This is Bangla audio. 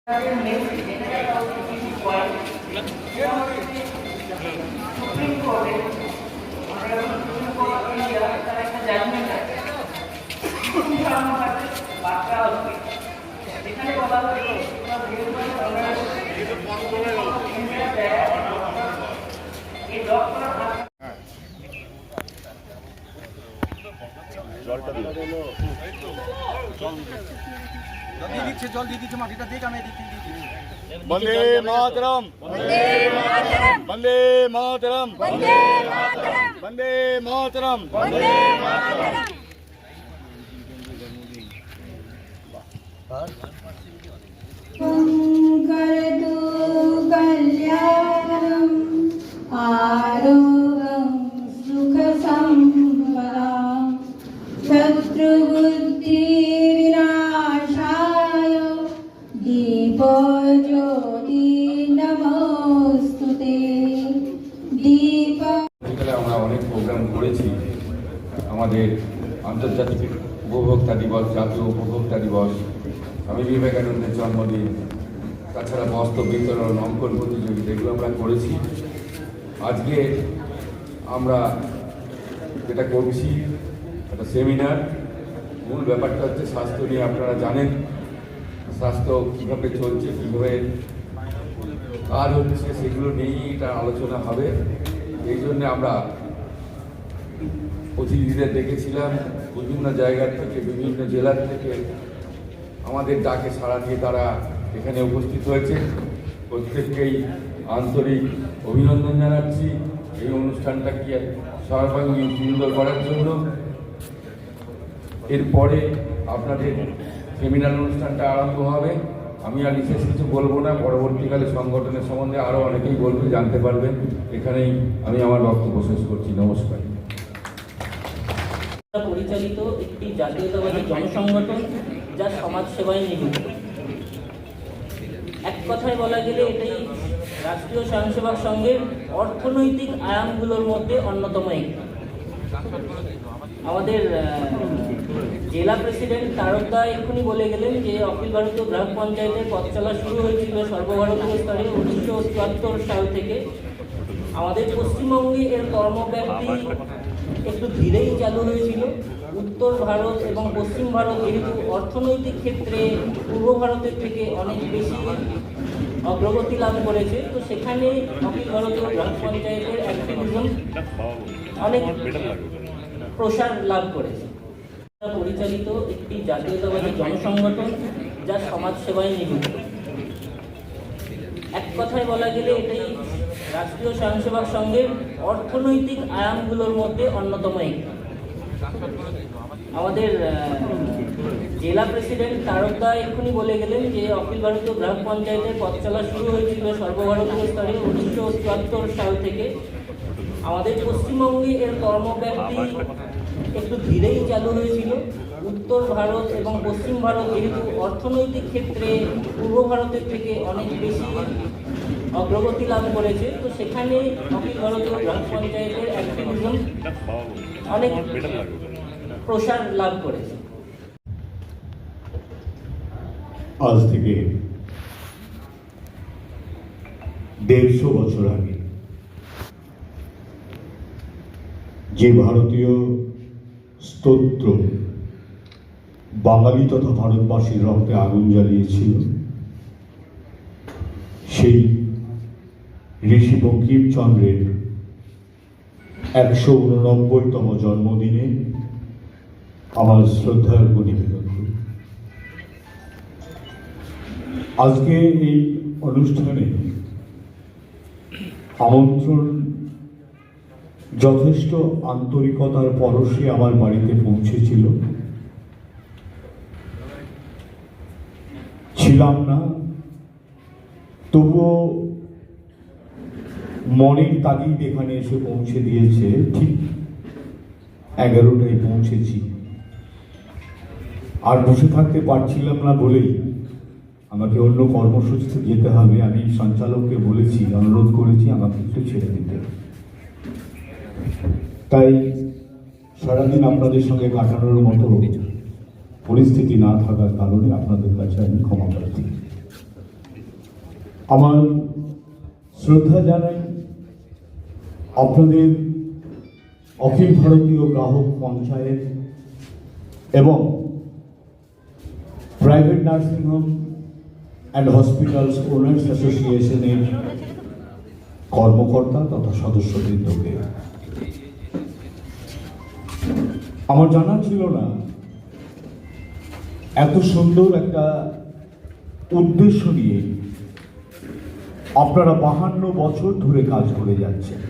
সুপ্রিম কোর্টে তার একটা জাজমেন্ট আছে বাচ্চা হচ্ছে এখানে বলা হচ্ছে এই ডক্টর জলটা দিচ্ছে জল দিয়ে দিচ্ছে মাটিটা দিয়ে আমি দিচ্ছি বন্দে মাতরম বন্দে মাতরম বন্দে মাতরম বন্দে মাতরম বন্দে মাতরম বন্দে মাতরম करतु कल्याणम् आरोग्यं सुखसम्पदां शत्रुबुद्धिविनाशाय दीपज्योति नमोस्तुते दीप আমরা অনেক প্রোগ্রাম করেছি। আমাদের আন্তর্জাতিক উপভোক্তা দিবস, জাতীয় উপভোক্তা দিবস, স্বামী বিবেকানন্দের জন্মদিন, তাছাড়া বস্ত্র বিতরণ, অঙ্কন প্রতিযোগিতা, এগুলো আমরা করেছি। আজকে আমরা যেটা করছি একটা সেমিনার। মূল ব্যাপারটা হচ্ছে স্বাস্থ্য নিয়ে। আপনারা জানেন স্বাস্থ্য কীভাবে চলছে, কীভাবে কাজ হচ্ছে, সেগুলো নিয়েই এটা আলোচনা হবে। এই জন্যে আমরা অতিথিদের ডেকেছিলাম বিভিন্ন জায়গার থেকে, বিভিন্ন জেলার থেকে। আমাদের ডাকে সাড়া দিয়ে তারা এখানে উপস্থিত হয়েছে। প্রত্যেককেই আন্তরিক অভিনন্দন জানাচ্ছি এই অনুষ্ঠানটাকে সর্বাঙ্গীন সুন্দর করার জন্য। এরপরে আপনাদের সেমিনার অনুষ্ঠানটা আরম্ভ হবে। আমি আর বিশেষ কিছু বলবো না, পরবর্তীকালে সংগঠনের সম্বন্ধে আরও অনেকেই বলবে, জানতে পারবেন। এখানেই আমি আমার বক্তব্য শেষ করছি। নমস্কার। পরিচালিত একটি জাতীয়তাবাদী জনসংগঠন যা সমাজ সেবায় নিযুক্ত। এক কথায় বলা গেলে এটাই রাষ্ট্রীয় স্বয়ংসেবক সংঘের অর্থনৈতিক আয়ামগুলোর মধ্যে অন্যতম একটি। আমাদের জেলা প্রেসিডেন্ট তারকদা এক্ষুনি বলে গেলেন যে অখিল ভারতীয় গ্রাম পঞ্চায়েতের পথ চলা শুরু হয়েছিল সর্বভারতীয় স্তরে 1974 সাল থেকে। আমাদের পশ্চিমবঙ্গে এর কর্মব্যাপ্তি একটু ধীরেই চালু হয়েছিল। উত্তর ভারত এবং পশ্চিম ভারত যেহেতু অর্থনৈতিক ক্ষেত্রে পূর্ব ভারতের থেকে অনেক বেশি অগ্রগতি লাভ করেছে, তো সেখানে অখিল ভারতীয় গ্রাম পঞ্চায়েতের অ্যাক্টিভিজম অনেক প্রসার লাভ করেছে। পরিচালিত একটি জাতীয়তাবাদী জনসংগঠন যা সমাজ সেবায় নিযুক্ত। এক কথায় বলা গেলে এটাই রাষ্ট্রীয় স্বয়ংসেবক সংঘের অর্থনৈতিক আয়ামগুলোর মধ্যে অন্যতম একটি। আমাদের জেলা প্রেসিডেন্ট তারকদা এক্ষুনি বলে গেলেন যে অখিল ভারতীয় গ্রাম পঞ্চায়েতের পথ চলা শুরু হয়েছিল সর্বভারতীয় স্তরে 1974 সাল থেকে। আমাদের পশ্চিমবঙ্গে এর কর্মব্যাপ্তি একটু ধীরেই চালু হয়েছিল। উত্তর ভারত এবং পশ্চিম ভারত যেহেতু অর্থনৈতিক ক্ষেত্রে পূর্ব ভারতের থেকে অনেক বেশি অগ্রগতি লাভ করেছে, তো সেখানে অখিল ভারতীয় গ্রাম পঞ্চায়েতের অ্যাক্টিভিজম অনেক প্রসার লাভ করেছে। আজ থেকে 150 বছর আগে যে ভারতীয় স্তোত্র বাঙালি তথা ভারতবাসীর রক্তে আগুন জ্বালিয়েছিল, সেই ঋষি বঙ্কিমচন্দ্রের 189তম জন্মদিনে আমার শ্রদ্ধার নিবেদন করি। আজকে এই অনুষ্ঠানে আমন্ত্রণ যথেষ্ট আন্তরিকতার পরশে আমার বাড়িতে পৌঁছেছিল। ছিলাম না, তবুও মনের তাগিদ এখানে এসে পৌঁছে দিয়েছে। ঠিক 11টায় পৌঁছেছি। আর বসে থাকতে পারছিলাম না বলেই আমাকে অন্য কর্মসূচিতে যেতে হবে। আমি সঞ্চালককে বলেছি, অনুরোধ করেছি আমাকে একটু ছেড়ে দিতে। তাই সারাদিন আপনাদের সঙ্গে কাটানোর মতো পরিস্থিতি না থাকার কারণে আপনাদের কাছে আমি ক্ষমা প্রার্থী। আমার শ্রদ্ধা জানাই আপনাদের অখিল ভারতীয় গ্রাহক পঞ্চায়েত এবং private nursing home and hospitals owners অ্যাসোসিয়েশনের কর্মকর্তা তথা সদস্যবৃন্দকে। আমার জানা ছিল না এত সুন্দর একটা উদ্দেশ্য নিয়ে আপনারা 52 বছর ধরে কাজ করে যাচ্ছেন।